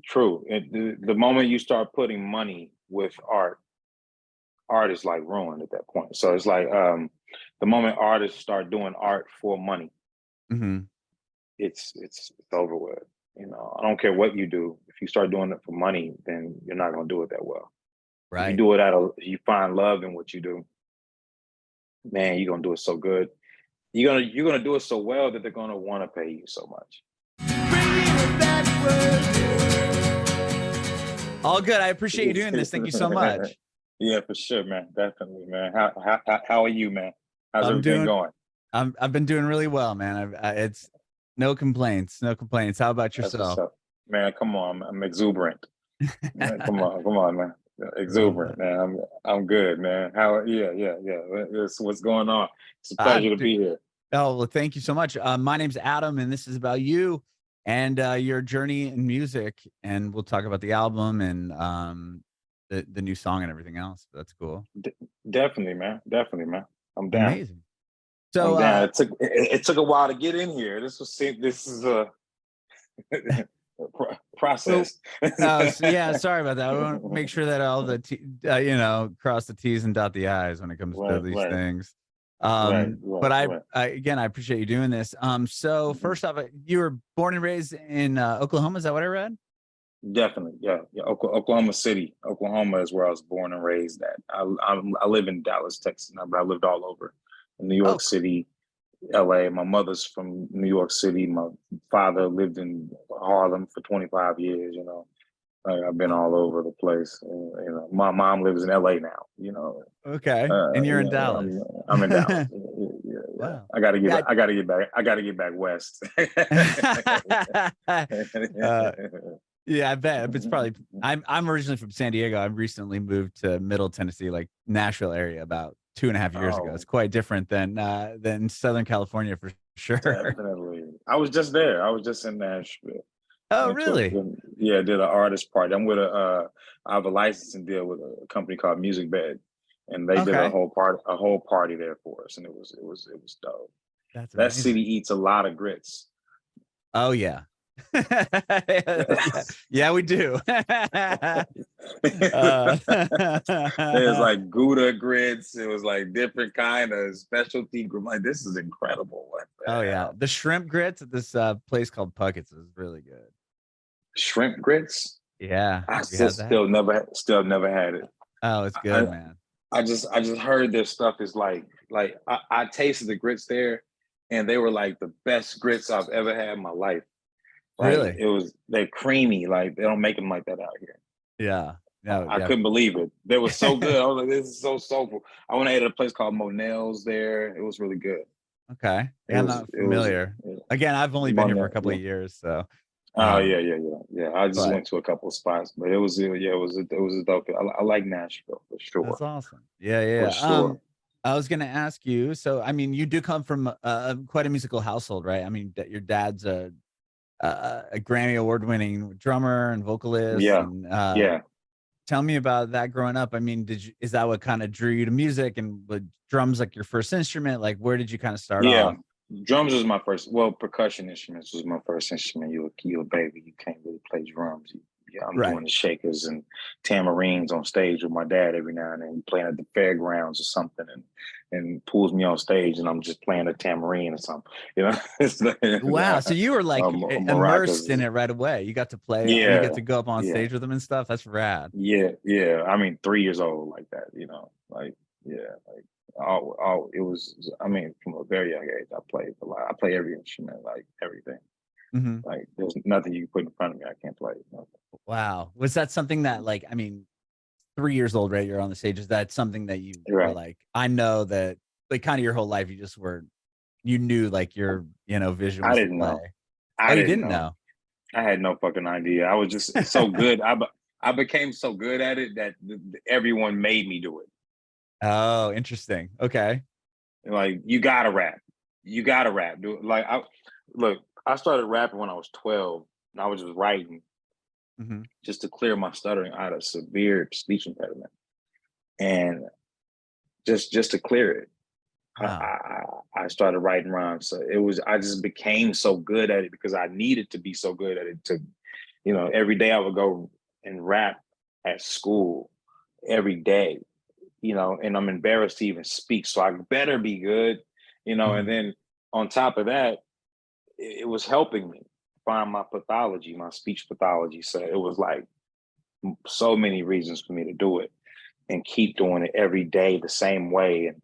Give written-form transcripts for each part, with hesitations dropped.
true. The moment you start putting money with art is like ruined at that point. So it's like the moment artists start doing art for money, Hmm. it's over with. I don't care what you do. If you start doing it for money, then you're not gonna do it that well. If you Right. do it you find love in what you do, man, you're gonna do it so good. You're gonna do it so well that they're gonna want to pay you so much. All good. I appreciate you doing this. Thank you so much. Yeah, for sure, man. Definitely, man. How are you, man? How's I'm everything doing. going? I've been doing really well, man. It's no complaints. No complaints. How about That's what's yourself? up, man. Come on, I'm exuberant. Man, come on, man. Love Exuberant, that. man. I'm good, man. How? Yeah. What's going on? It's a pleasure to Dude, be here. oh, well, thank you so much. My name's Adam, and this is about you and your journey in music. And we'll talk about the album and the new song and everything else. That's cool. D- Definitely, man. Definitely, man. I'm down. Amazing. So, I'm down. It took a while to get in here. This is a so, process. so yeah, sorry about that. I want to make sure that all the cross the T's and dot the I's when it comes to Right, these right, things. right, But right. again, I appreciate you doing this. So Mhm. first off, you were born and raised in Oklahoma. Is that what I read? Definitely, yeah. Oklahoma City, Oklahoma is where I was born and raised at. I live in Dallas, Texas now, but I lived all over New Oh, York City, LA. My mother's from New York City. My father lived in Harlem for 25 years. I've been all over the place. My mom lives in LA now. okay. And you're in Dallas. I'm in Dallas. Yeah. Wow. I gotta get Yeah. back. I gotta get back. I gotta get back west. uh, yeah, I bet it's probably. I'm originally from San Diego. I've recently moved to Middle Tennessee, like Nashville area, about 2.5 years ago. It's Oh, quite different than Southern California for sure. definitely. I was just there. I was just in Nashville. Oh, Went to really? did an artist party. I have a licensing deal with a company called Music Bed, and they did Okay, a whole party there for us, and it was dope. that's That city amazing. eats a lot of grits. Oh yeah. Yeah, yeah, we do. uh, There's like Gouda grits. It was like different kind of specialty. Like, this is incredible. What the oh yeah, hell? the shrimp grits at this place called Puckett's is really good. Shrimp grits? Yeah, I have you had that? still never had it. Oh, it's I good, man. I just heard their stuff is like I tasted the grits there, and they were like the best grits I've ever had in my life. Like, Really? they're creamy. Like, they don't make them like that out here. Yeah. No, I couldn't definitely. believe it. They were so good. I was like, this is so soulful. I went to eat at a place called Monell's there. It was really good. Okay. It Yeah, I'm was not it was familiar. Again, I've only been here for a Monell. couple Yeah. of years, so Oh, um, yeah. I just but went to a couple of spots, but it was a dope. I like Nashville for that's sure, awesome. Yeah, for yeah. sure. I was gonna ask you. So, I mean, you do come from quite a musical household, right? I mean, your dad's a Grammy award winning drummer and vocalist, Yeah, and yeah, tell me about that growing up. I mean, is that what kind of drew you to music, and with drums like your first instrument? Like, where did you kind of start yeah. off? Drums was my first. Well, percussion instruments was my first instrument. You a baby. You can't really play drums. Yeah, I'm doing Right. the shakers and tamarines on stage with my dad every now and then. He playing at the fairgrounds or something, and pulls me on stage, and I'm just playing a tamarine or something. It's like, Wow. So you were like immersed in maracas. it right away. You got to play, you get Yeah, to go up on yeah, stage with them and stuff. That's rad. yeah. I mean, 3 years old like that. Like, yeah, like, it was. I mean, from a very young age, I played a lot. I play every instrument, like everything. Hmm. Like, there's nothing you can put in front of me I can't play. Nothing. Wow. Was that something that, like, I mean, 3 years old, right? You're on the stage. Is that something that you You're were right. like, I know that, like, kind of your whole life, you just were, you knew like your, vision I was to didn't play. know. Oh, I you didn't didn't know. know. I had no fucking idea. I was just so good. I became so good at it that everyone made me do it. Oh, interesting. Okay. Like, you gotta rap. You gotta rap. Do it. Like, look. I started rapping when I was 12, and I was just writing Hmm. just to clear my stuttering. I had a severe speech impediment, and just to clear it, I, Wow. I I started writing rhymes. So I just became so good at it because I needed to be so good at it You know, every day I would go and rap at school every day, you know, and I'm embarrassed to even speak. So I better be good, you know, and Mhm. then on top of that, it was helping me find my pathology, my speech pathology. So it was like so many reasons for me to do it and keep doing it every day the same way. And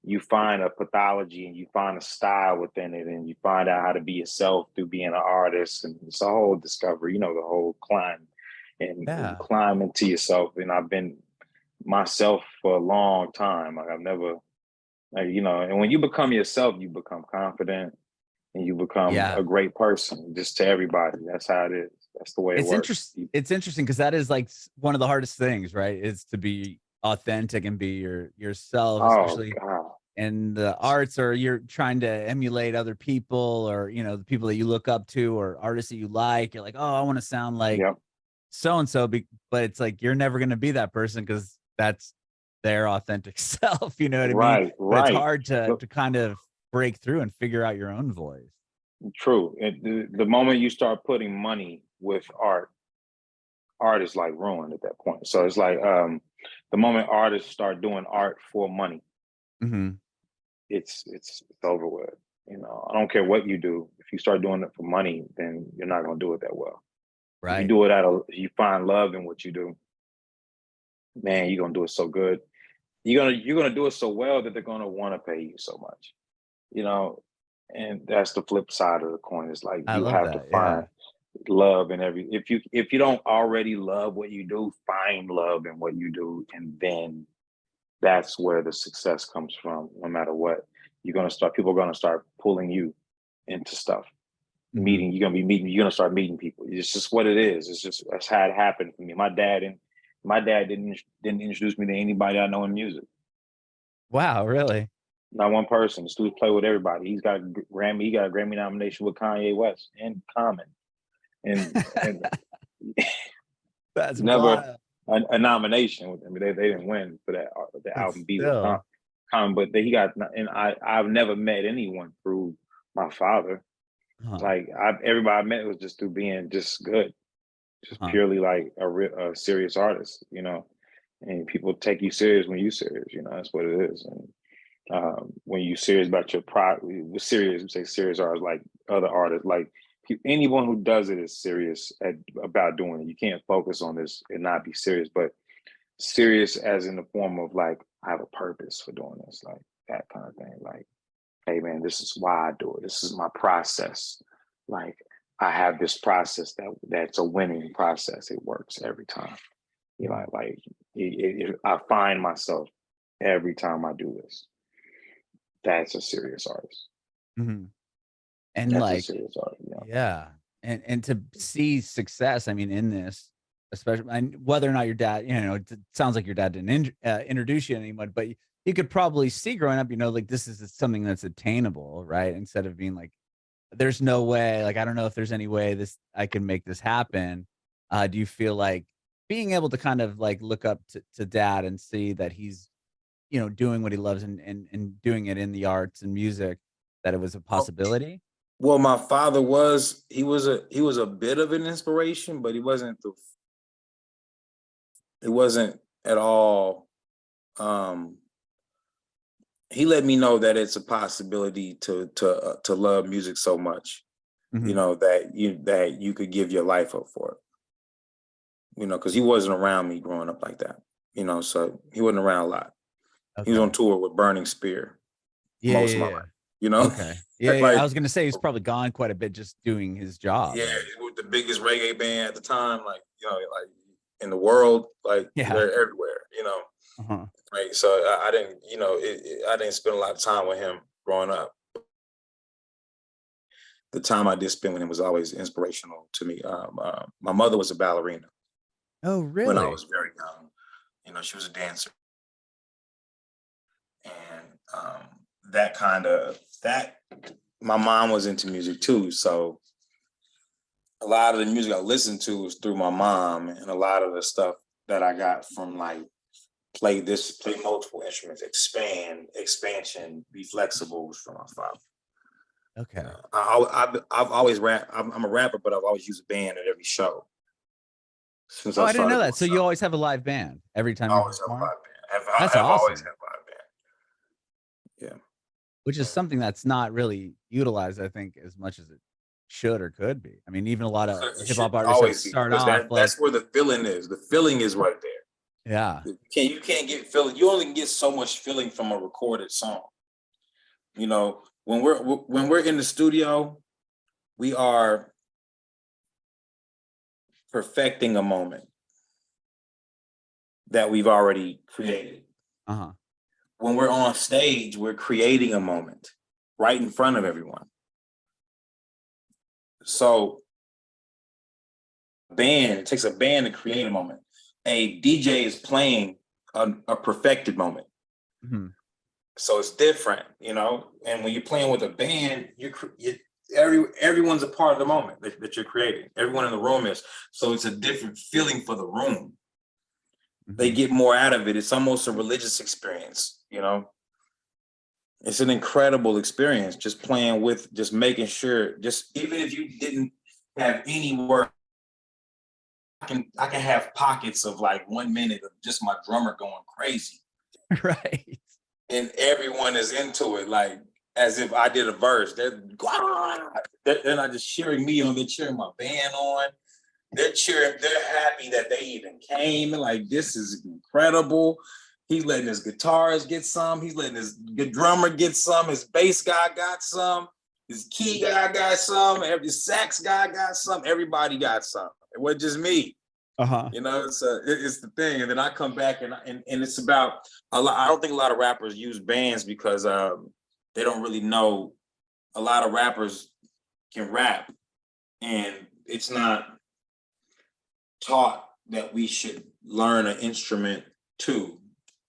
you find a pathology and you find a style within it and you find out how to be yourself through being an artist. And it's a whole discovery, you know, the whole climb and Yeah. climb into yourself. And I've been myself for a long time. Like I've never, like, you know, and when you become yourself, you become confident and you become Yeah. a great person just to everybody. That's how it is. That's the way it It's works. interesting. It's interesting because that is like one of the hardest things, right? Is to be authentic and be yourself, Oh especially God. in the arts, or you're trying to emulate other people, or the people that you look up to, or artists that you like. You're like, oh, I want to sound like Yep. so and so, but it's like you're never going to be that person because that's their authentic self. You know what I mean? Right. But it's Right. hard to Look, kind of break through and figure out your own voice. true. The moment you start putting money with art is like ruined at that point. So it's like the moment artists start doing art for money, Hmm. it's over with. You know, I don't care what you do. If you start doing it for money, then you're not gonna do it that well. If you Right. do it if you find love in what you do, man, you're gonna do it so good. You're gonna do it so well that they're gonna want to pay you so much. You know, and that's the flip side of the coin. It's like I you love have to that. find Yeah. love in every if you don't already love what you do, find love in what you do, and then that's where the success comes from. No matter what, people are gonna start pulling you into stuff. Hmm. You're gonna start meeting people. It's just what it is. It's just that's how it happened for me. My dad didn't introduce me to anybody I know in music. Wow. Really? Not one person. This dude play with everybody. He got a Grammy nomination with Kanye West and Common. And That's never wild. a nomination with them. They didn't win for that the But album Be with still. Common, but he got and I've never met anyone through my father. Huh. Like everybody I met was just through being just good, just Huh. purely like a serious artist, you know. And people take you serious when you serious, you know. That's what it is. And when you serious about your product, serious, we say serious artists like other artists, like anyone who does it is serious about doing it. You can't focus on this and not be serious, but serious as in the form of like, I have a purpose for doing this, like that kind of thing. Like, hey man, this is why I do it. This is my process. Like I have this process that's a winning process. It works every time. You know, Mhm. like I find myself every time I do this. That's a serious artist. Mhm. And That's a like, serious artist. Yeah. yeah, and to see success, I mean, in this, especially, and whether or not your dad, it sounds like your dad didn't introduce you to anyone, but you could probably see growing up, like this is something that's attainable, right? Instead of being like, there's no way, like I don't know if there's any way this I can make this happen. Do you feel like being able to kind of like look up to dad and see that he's doing what he loves, and doing it in the arts and music, that it was a Oh, possibility? well, my father he was a bit of an inspiration, but it wasn't at all. Um, he let me know that it's a possibility to love music so much, Mhm. that you could give your life up for it. Because he wasn't around me growing up like that. So he wasn't around a lot. He was on Okay. tour with Burning Spear Yeah, most of yeah, my yeah. life. You know, Okay. Yeah, yeah, I like was gonna say he's probably gone quite a bit just doing his job, yeah, right? it was the biggest reggae band at the time, like like in the world, like Yeah. they're everywhere. Uh-huh. Right. So I didn't, I didn't spend a lot of time with him growing up. The time I did spend with him was always inspirational to me. My mother was a ballerina Oh, when I really? was very young. She was a dancer, and that kind of that. My mom was into music too, so a lot of the music I listened to was through my mom, and a lot of the stuff that I got from like play multiple instruments, expansion, be flexible was from my father. Okay. I've always rap. I'm a rapper, but I've always used a band at every show. since Oh, I I didn't started know doing that. So you something. always have a live band every I time you always have a perform? live band. That's I've always awesome. had a live band. Which is something that's not really utilized, I think, as much as it should or could be. I mean, even a lot of It hip hop should artists that always be, start because off like, that's where the feeling is. The feeling is right there. yeah, You can't get feeling. You only get so much feeling from a recorded song. You know, when we're in the studio, we are perfecting a moment that we've already created. uh-huh. When we're on stage, we're creating a moment right in front of everyone. So it takes a band to create a moment. A DJ is playing a perfected moment. Mm-hmm. So it's different, you know. And when you're playing with a band, everyone's a part of the moment that you're creating. Everyone in the room is. So it's a different feeling for the room. Mm-hmm. They get more out of it. It's almost a religious experience, you know. It's an incredible experience just playing with, just making sure, just even if you didn't have any work, I can have pockets of like 1 minute of just my drummer going crazy. Right. And everyone is into it, like as if I did a verse. They're not just cheering me on, they're cheering my band on. They're cheering, they're happy that they even came. And like, this is incredible. He's letting his guitarist get some, he's letting his good drummer get some, his bass guy got some, his key guy got some, every sax guy got some, everybody got some. It wasn't just me. Uh-huh. You know, it's the thing. And then I come back and it's about a lot. I don't think a lot of rappers use bands because they don't really know. A lot of rappers can rap, and it's not taught that we should learn an instrument too.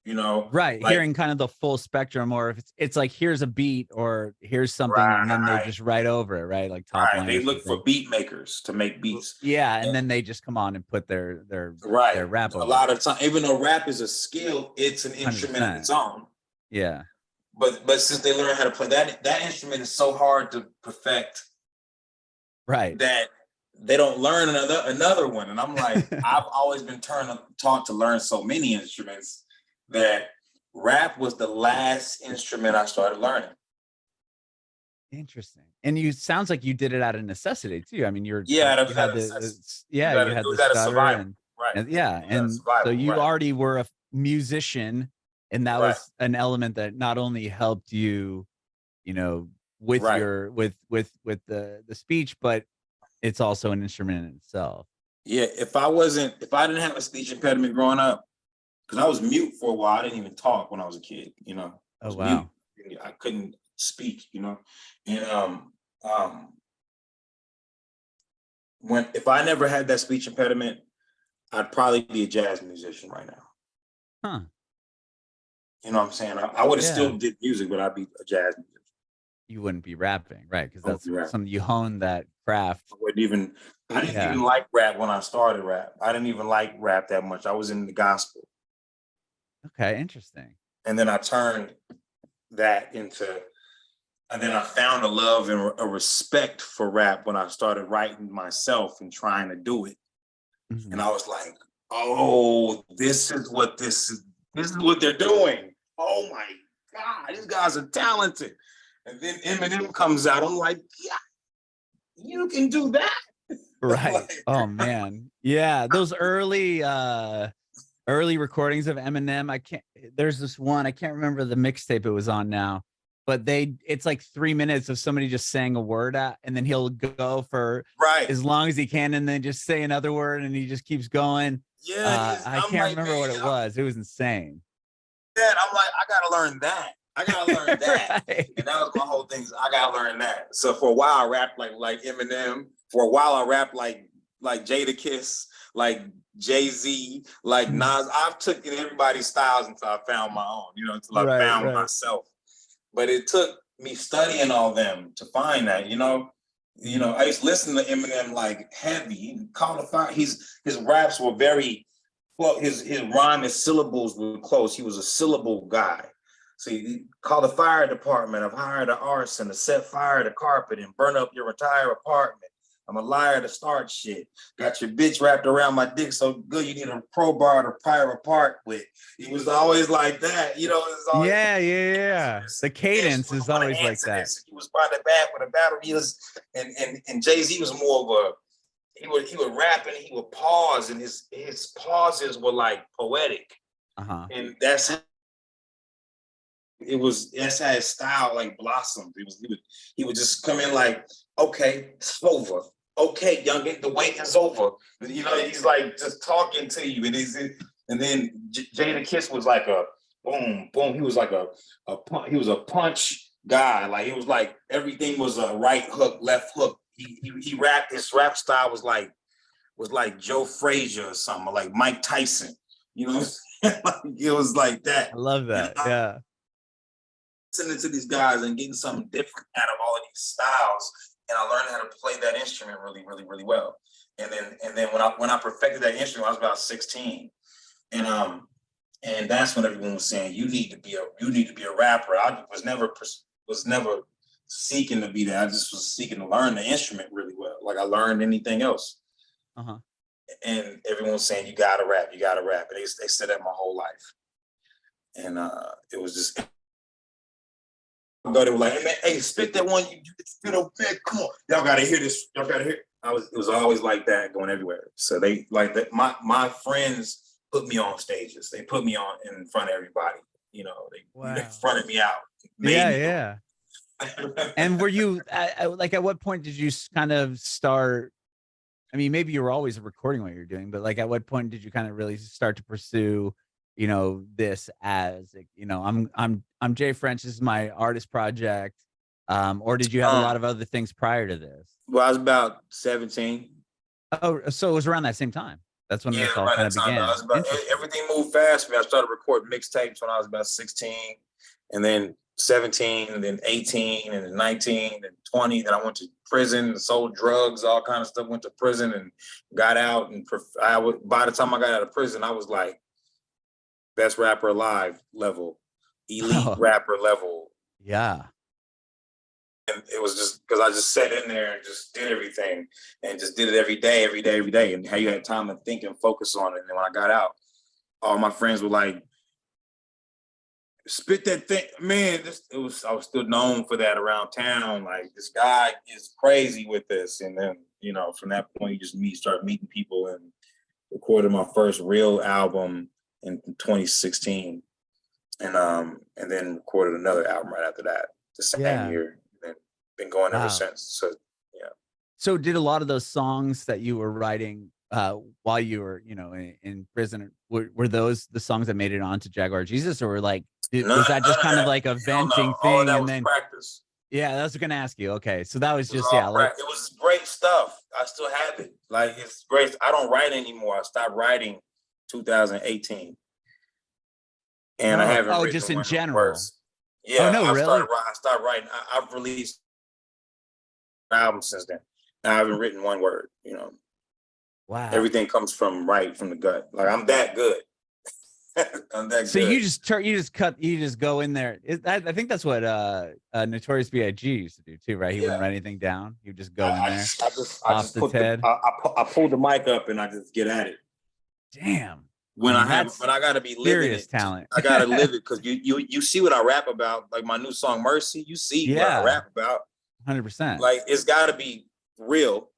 You know, Right. like, Hearing kind of the full spectrum, or if it's like, here's a beat or here's something, and then they right, just write over it, right? Like top line they or look for something. beat makers to make beats. Yeah. And And, then they just come on and put their right. rap A over lot it. of time, even though rap is a skill, it's an instrument of 100%. its own. Yeah. But since they learn how to play that instrument is so hard to perfect Right. that they don't learn another one. And I'm like, I've always been taught to learn so many instruments that rap was the last instrument I started learning. Interesting. And you sounds like you did it out of necessity too. I mean, you That was had out of necessity. you had It the was out of stutter survival. Right. and yeah. It was out of And so survival. you Right. already were a musician, and that Right. was an element that not only helped you, you know, with Right. your with the speech, but it's also an instrument in itself. Yeah. If I didn't have a speech impediment growing up, because I was mute for a while. I didn't even talk when I was a kid, you know. I Oh was mute. wow. I couldn't speak, you know. And if I never had that speech impediment, I'd probably be a jazz musician right now. Huh. You know what I'm saying? I would have Yeah. still did music, but I'd be a jazz musician. You wouldn't be rapping, right? Because I wouldn't that's be rapping. something you hone that craft. I didn't even like rap when I started rap. I didn't even like rap that much. I was in the gospel. Okay, interesting. And then I turned that and then I found a love and a respect for rap when I started writing myself and trying to do it. Mhm. And I was like, oh, this is what they're doing. Oh my God, these guys are talented. And then Eminem comes out. I'm like, yeah, you can do that. Right. Like, Oh man. Yeah. Those early recordings of Eminem. There's this one, I can't remember the mixtape it was on now, but it's like 3 minutes of somebody just saying a word at, and then he'll go for right. as long as he can and then just say another word, and he just keeps going. Yeah. I can't like, remember man, what it was. It was insane. I'm like, I gotta learn that. I gotta learn that. Right. And that was my whole thing. I gotta learn that. So for a while I rapped like Eminem. For a while I rapped like Jadakiss, like Jay-Z, like Nas. I've taken everybody's styles until I found my own, you know, until I found myself. But it took me studying all them to find that, you know. You know, I used to listen to Eminem like heavy. Call the Fire. His raps were very well, his rhyme, his syllables were close. He was a syllable guy. So he called the fire department. I've hired an arson to set fire to carpet and burn up your entire apartment. I'm a liar to start shit. Got your bitch wrapped around my dick so good you need a crowbar to pry her apart with. He was always like that, you know. It was always, yeah. The cadence is always like that. He was by the back with a battle. He was, and Jay-Z was more of a, he would rap and he would pause, and his pauses were like poetic. And that's how his style like blossomed. He would just come in like, okay, it's over. Okay, youngin, the wait is over. You know, he's like just talking to you, and then Jada Kiss was like a boom, boom. He was like he was a punch guy. Like it was like everything was a right hook, left hook. He rapped. His rap style was like Joe Frazier or something, or like Mike Tyson. You know, it was like that. I love that. Yeah. Listening to these guys and getting something different out of all of these styles, and I learned how to play that instrument really, really, really well. And then when I perfected that instrument, I was about 16, and that's when everyone was saying you need to be a rapper. I was never seeking to be that. I just was seeking to learn the instrument really well, like I learned anything else. And everyone was saying you gotta rap, and they said that my whole life, and it was just. They were like, hey man, hey, spit that one. You spit over there. Come on, y'all gotta hear this. Y'all gotta hear. It was always like that, going everywhere. So they like that. My friends put me on stages. They put me on in front of everybody. You know, they fronted me out. Yeah. And were you like, at what point did you kind of start? I mean, maybe you were always recording what you're doing, but like, at what point did you kind of really start to pursue, you know, this as, you know, I'm Jay French, this is my artist project, or did you have a lot of other things prior to this? Well, I was about 17. Oh, so it was around that same time. That's when this all kind of began. Everything moved fast for me. I started recording mixtapes when I was about 16, and then 17, and then 18, and then 19, and 20. Then I went to prison and sold drugs, all kind of stuff. Went to prison and got out. And by the time I got out of prison, I was like best rapper alive level, elite rapper level. Yeah. And it was just because I just sat in there and just did everything and just did it every day. And how you had time to think and focus on it. And then when I got out, all my friends were like, spit that thing, man. I was still known for that around town. Like, this guy is crazy with this. And then, you know, from that point, you just start meeting people, and recorded my first real album in 2016, and then recorded another album right after that the same year, and been going ever since. So yeah. So did a lot of those songs that you were writing while you were, you know, in prison, were those the songs that made it onto Jaguar Jesus, or were like, was that just kind of like a venting thing? All that was practice. Yeah, I was gonna ask you. Okay, so that was just like, it was great stuff. I still have it. Like, it's great. I don't write anymore. I stopped writing 2018, and I haven't. Oh, just in general. Verse. Yeah. Oh no, really? I started writing. I've released albums since then. I haven't written one word. You know. Wow. Everything comes from the gut. Like, I'm that good. I'm that so good. You just go in there. I think that's what Notorious B.I.G. used to do too, right? He wouldn't write anything down. You just go in there. I pull the mic up and I just get at it. Damn. When I gotta be living it. Talent. I gotta live it, because you see what I rap about, like my new song Mercy. You see what I rap about. 100%. Like, it's gotta be real.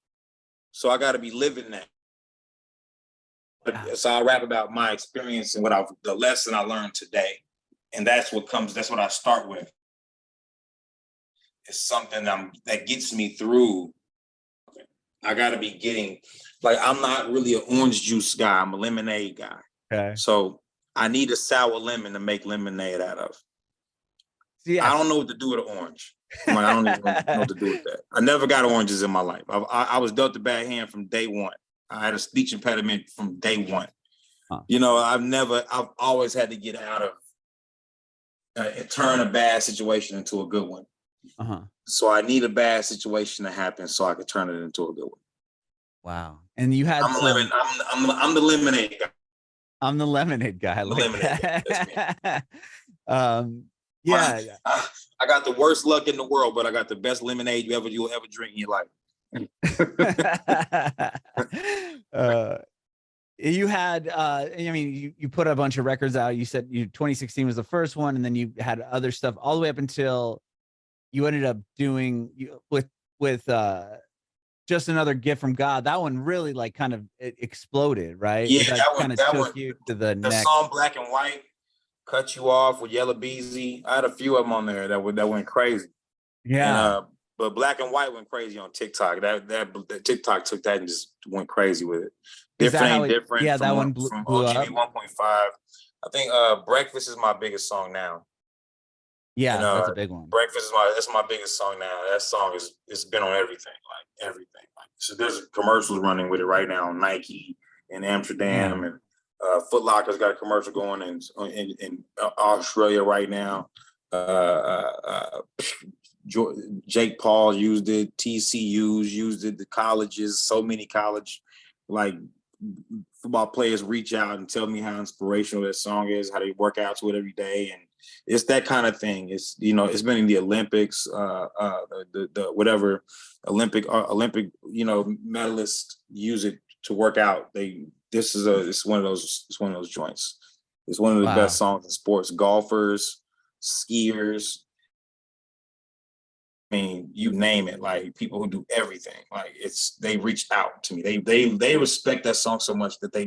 So I gotta be living that. So I rap about my experience and the lesson I learned today. And that's what I start with. It's something that gets me through. I gotta be getting, like, I'm not really an orange juice guy. I'm a lemonade guy. Okay. So I need a sour lemon to make lemonade out of. Yes. I don't know what to do with an orange. Like, I don't even know what to do with that. I never got oranges in my life. I was dealt a bad hand from day one. I had a speech impediment from day one. You know, I've always had to get out of turn a bad situation into a good one. So I need a bad situation to happen so I could turn it into a good one. Wow. And you had I'm the lemonade guy. I'm the lemonade guy. I got the worst luck in the world, but I got the best lemonade you'll ever drink in your life. You had I mean, you put a bunch of records out. You said 2016 was the first one, and then you had other stuff all the way up until you ended up doing with Just Another Gift from God. That one really like kind of exploded, right? Yeah, That kind of took you to the next. song Black and White, Cut You Off with Yellow Beezy. I had a few of them on there that went crazy. Yeah. And but Black and White went crazy on TikTok. That TikTok took that and just went crazy with it. Different ain't different. Yeah, from, that one from blew OGB up. 1.5. I think Breakfast is my biggest song now. Yeah, and, that's a big one. Breakfast is my biggest song now. That song it's been on everything, like everything. Like, so there's commercials running with it right now on Nike in Amsterdam, and Footlocker's got a commercial going in Australia right now. Jake Paul used it, TCU's used it, the colleges, so many college like football players reach out and tell me how inspirational that song is, how they work out to it every day, and it's that kind of thing. It's it's been in the Olympics, the whatever Olympic medalists use it to work out. It's one of those joints. It's one of the best songs in sports. Golfers, skiers, I mean, you name it, like people who do everything, like they reach out to me. They respect that song so much that they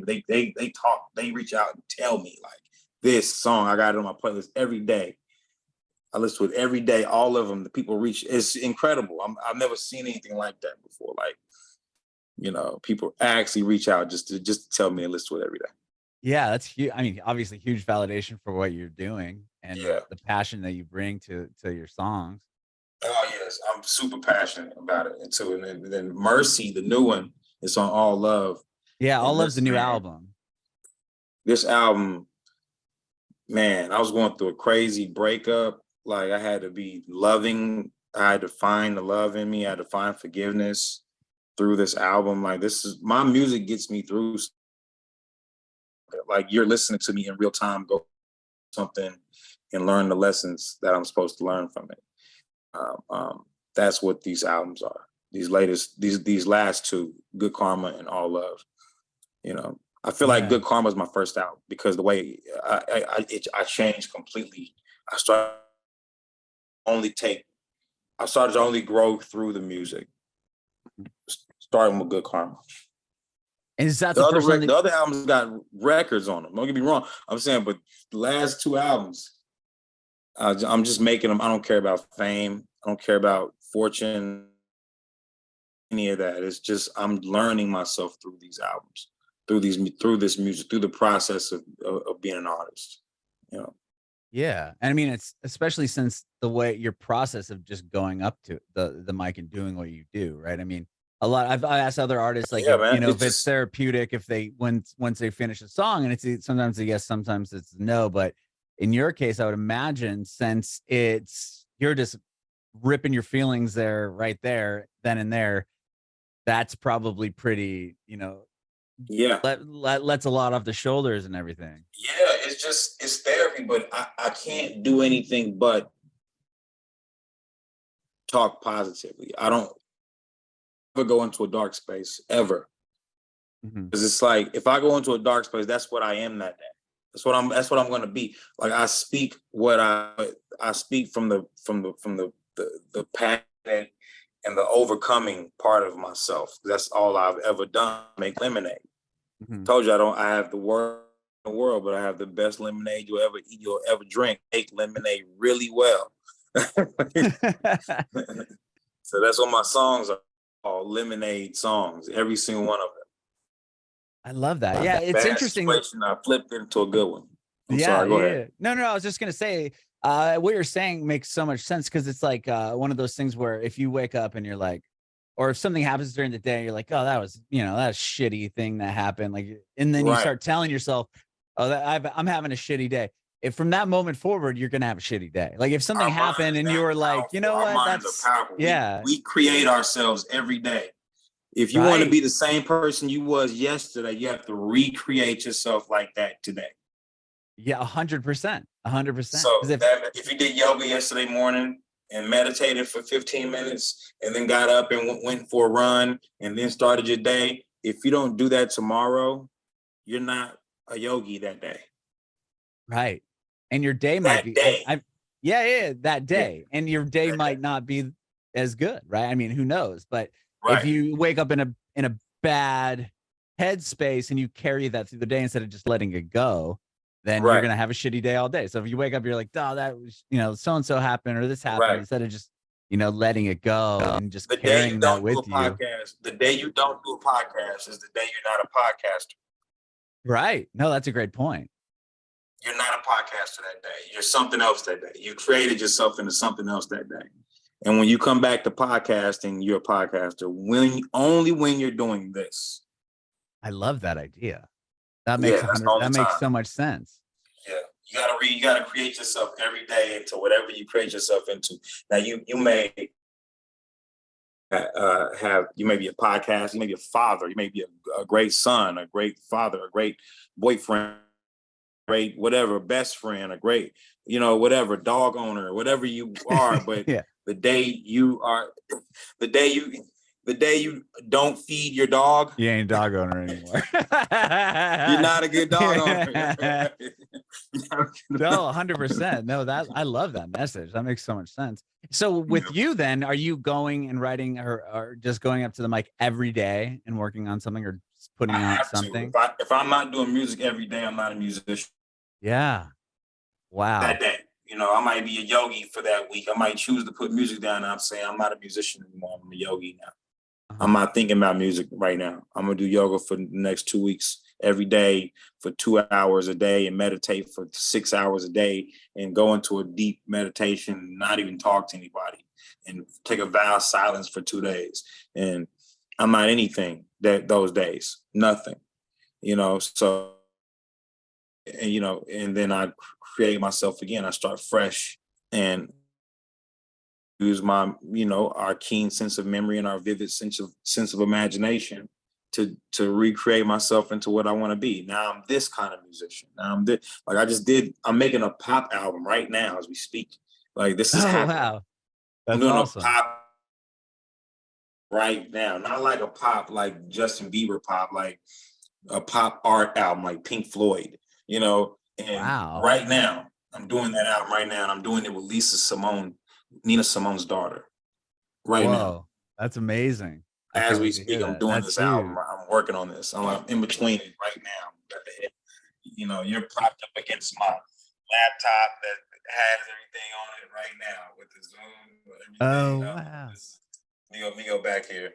reach out and tell me like this song, I got it on my playlist every day. I listen to it every day. All of them, the people reach, it's incredible. I've never seen anything like that before. Like, people actually reach out just to tell me and listen to it every day. Yeah, that's huge. I mean, obviously huge validation for what you're doing and the passion that you bring to your songs. Oh yes, I'm super passionate about it. And so, and then Mercy, the new one, is on All Love. Yeah, All Love's the new album. This album, man, I was going through a crazy breakup. Like I had to be loving. I had to find the love in me. I had to find forgiveness through this album. Like my music gets me through. Like you're listening to me in real time, go something and learn the lessons that I'm supposed to learn from it. That's what these albums are. These last two, Good Karma and All Love. I feel like Good Karma is my first album because the way I changed completely. I started to only grow through the music, starting with Good Karma. Is that the other albums got records on them? Don't get me wrong. I'm saying, but the last two albums, I'm just making them. I don't care about fame. I don't care about fortune, any of that. It's just I'm learning myself through these albums, through this music, through the process of being an artist. Yeah, and I mean, it's especially since the way your process of just going up to the mic and doing what you do, right? I mean, I've asked other artists like, if it's therapeutic, if they once they finish a song, and it's sometimes a yes, sometimes it's no, but in your case, I would imagine since you're just ripping your feelings there, right there, then and there, that's probably pretty, lets a lot off the shoulders and everything. Yeah, it's therapy, but I can't do anything but talk positively. I don't ever go into a dark space ever. Because it's like if I go into a dark space, that's what I am that day. That's what I'm going to be. Like I speak what I speak from the passion and the overcoming part of myself. That's all I've ever done. Make lemonade. Told you I have the worst in the world, but I have the best lemonade you'll ever eat, you'll ever drink. Make lemonade really well. So that's what my songs are, all lemonade songs. Every single one of them. I love that. Yeah, it's interesting. I flipped it into a good one. I'm sorry, go ahead. No, I was just gonna say, what you're saying makes so much sense because it's like one of those things where if you wake up and you're like, or if something happens during the day, you're like, oh, that was, that shitty thing that happened. Like, and then you start telling yourself, oh, I'm having a shitty day. If from that moment forward, you're gonna have a shitty day. Like if something happened and you were like, you know what, that's powerful. We create ourselves every day. If you want to be the same person you was yesterday, you have to recreate yourself like that today. Yeah, 100%, 100%. So if you did yoga yesterday morning, and meditated for 15 minutes and then got up and went for a run and then started your day, if you don't do that tomorrow, you're not a yogi that day. Right. And your day might be, that day. Yeah. And your day might not be as good, right? I mean, who knows? But Right. if you wake up in a bad headspace and you carry that through the day instead of just letting it go, then you're gonna have a shitty day all day. So if you wake up, you're like, oh, that was, so and so happened or this happened, instead of just letting it go and just carrying that with you. The day you don't do a podcast is the day you're not a podcaster. Right. No, that's a great point. You're not a podcaster that day. You're something else that day. You created yourself into something else that day. And when you come back to podcasting, you're a podcaster. Only when you're doing this. I love that idea. That makes so much sense. Yeah, you gotta create yourself every day into whatever you create yourself into. Now you may you may be a podcast, you may be a father, you may be a great son, a great father, a great boyfriend, great whatever, best friend, a great whatever, dog owner, whatever you are. But the day you don't feed your dog, you ain't a dog owner anymore. You're not a good dog owner. No, 100%. No, I love that message. That makes so much sense. So with you then, are you going and writing or just going up to the mic every day and working on something or putting out something? If I'm not doing music every day, I'm not a musician. Yeah. Wow. That day. I might be a yogi for that week. I might choose to put music down and I'm saying I'm not a musician anymore. I'm a yogi now. I'm not thinking about music right now. I'm going to do yoga for the next 2 weeks, every day for 2 hours a day and meditate for 6 hours a day and go into a deep meditation, not even talk to anybody and take a vow of silence for 2 days. And I'm not anything those days, nothing, so, and then I create myself again. I start fresh and use my, our keen sense of memory and our vivid sense of imagination to recreate myself into what I want to be. Now I'm this kind of musician. Now I'm this, I'm making a pop album right now as we speak. Like this is happening. Wow. That's I'm doing awesome. a pop right now. Not like a pop like Justin Bieber pop, like a pop art album like Pink Floyd, and right now I'm doing that album right now and I'm doing it with Nina Simone's daughter right now. That's amazing. As we speak, I'm doing this album. I'm working on this. I'm in between it right now. You're propped up against my laptop that has everything on it right now with the Zoom. Wow. Let me go back here.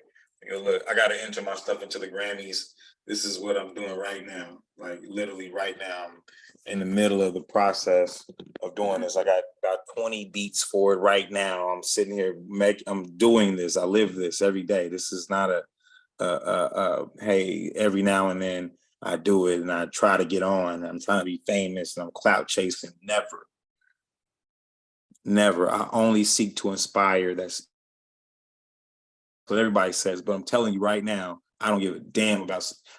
Look, I got to enter my stuff into the Grammys. This is what I'm doing right now. Like literally right now, I'm in the middle of the process of doing this. I got about 20 beats for it right now. I'm sitting here, I'm doing this. I live this every day. This is not hey, every now and then I do it and I try to get on. I'm trying to be famous and I'm clout chasing. Never. I only seek to inspire. That's what everybody says, but I'm telling you right now, I don't give a damn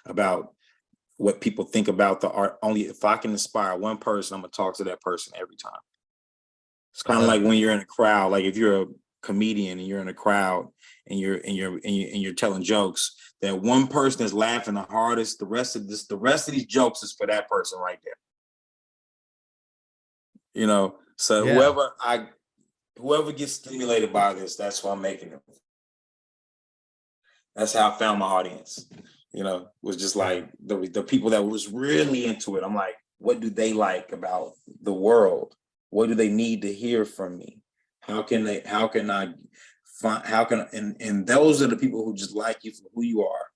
about what people think about the art. Only if I can inspire one person, I'm gonna talk to that person every time. It's kind of like when you're in a crowd, like if you're a comedian and you're in a crowd and you're telling jokes, that one person is laughing the hardest. The rest of these jokes is for that person right there. So whoever gets stimulated by this, that's why I'm making it. That's how I found my audience. Was just like the people that was really into it. I'm like, what do they like about the world? What do they need to hear from me? And those are the people who just like you for who you are.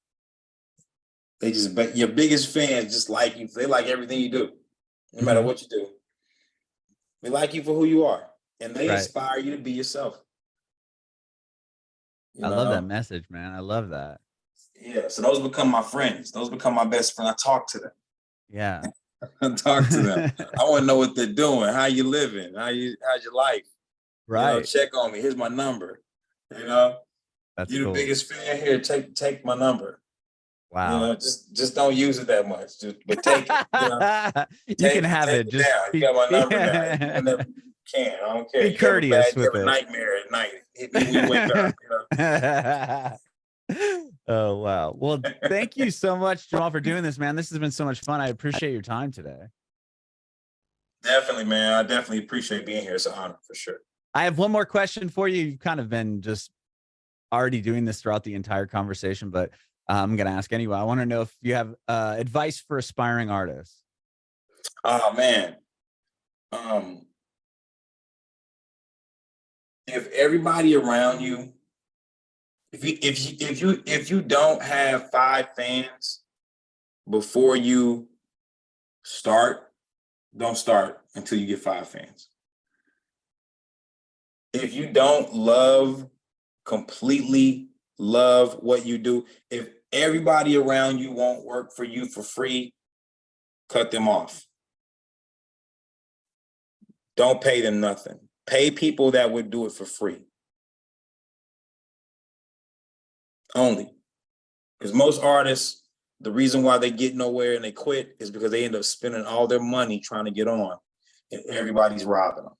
Your biggest fans just like you. They like everything you do, no matter what you do. They like you for who you are, and they inspire you to be yourself. I love that message, man. I love that. Yeah, so those become my friends. Those become my best friends. I talk to them. Yeah. I talk to them. I want to know what they're doing. How you living? How's your life? Right. Check on me. Here's my number. That's you're cool. the biggest fan here. Take my number. Wow. Just don't use it that much. But take it. You can have it. Just down. You got my number now. can. I don't care. Be You have a courteous bad- you have with a it. nightmare at night. Hit me when you wake up. You know? Oh wow. Well, thank you so much, Jamal, for doing this, man. This has been so much fun. I appreciate your time today. Definitely, man. I definitely appreciate being here. It's an honor for sure. I have one more question for you. You've kind of been just already doing this throughout the entire conversation, but I'm going to ask anyway. I want to know if you have advice for aspiring artists. Oh man. If everybody around you, if you don't have 5 fans before you start, don't start until you get 5 fans. If you don't completely love what you do, if everybody around you won't work for you for free, cut them off. Don't pay them nothing. Pay people that would do it for free. Only. Because most artists, the reason why they get nowhere and they quit is because they end up spending all their money trying to get on, and everybody's robbing them.